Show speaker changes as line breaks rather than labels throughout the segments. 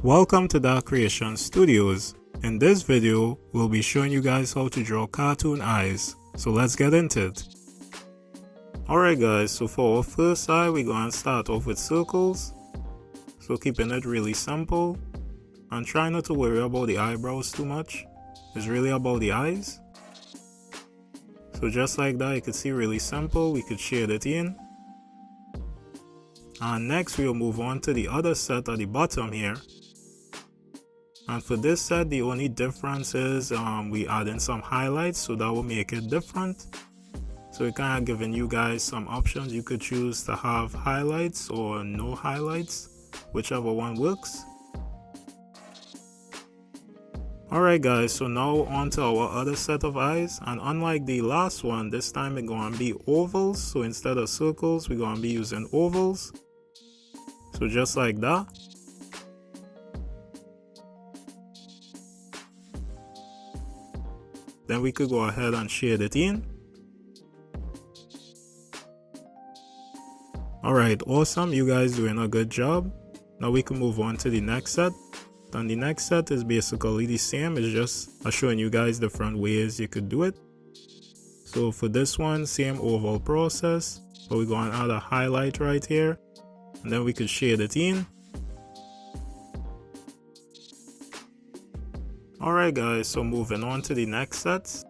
Welcome to Dark Creation Studios. In this video, we'll be showing you guys how to draw cartoon eyes. So let's get into it. Alright guys, so for our first eye, we're going to start off with circles. So keeping it really simple. And try not to worry about the eyebrows too much. It's really about the eyes. So just like that, you can see really simple. We could shade it in. And next we'll move on to the other set at the bottom here. And for this set, the only difference is we add in some highlights, so that will make it different. So we're kind of giving you guys some options. You could choose to have highlights or no highlights, whichever one works. Alright guys, so now on to our other set of eyes, and unlike the last one, this time it's going to be ovals. So instead of circles, we're going to be using ovals. So just like that. Then we could go ahead and shade it in. Alright, awesome, you guys doing a good job. Now we can move on to the next set. And the next set is basically the same, it's just showing you guys different ways you could do it. So for this one, same oval process, but we're going to add a highlight right here. And then we could shade it in. Alright guys, so moving on to the next set,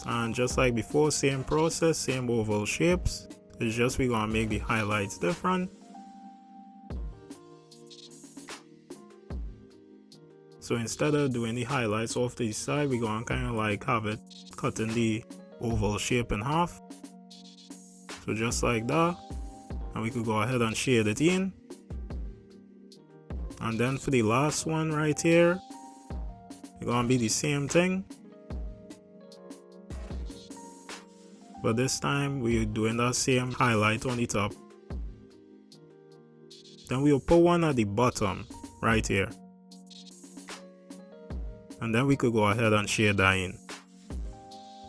and just like before, same process, same oval shapes. It's just we're gonna make the highlights different. So instead of doing the highlights off to the side, we're gonna kind of like have it cutting the oval shape in half. So just like that, and we could go ahead and shade it in. And then for the last one right here, it's gonna be the same thing, but this time we're doing that same highlight on the top. Then we'll put one at the bottom right here, and then we could go ahead and shade that in.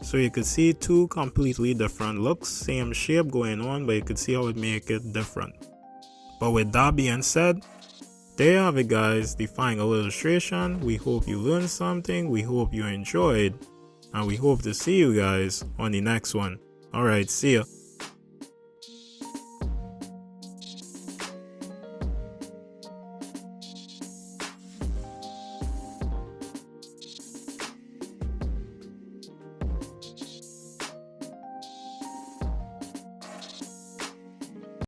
So you could see two completely different looks, same shape going on, but you could see how it make it different. But with that being said, there you have it guys, the final illustration. We hope you learned something, we hope you enjoyed, and we hope to see you guys on the next one. Alright, see ya.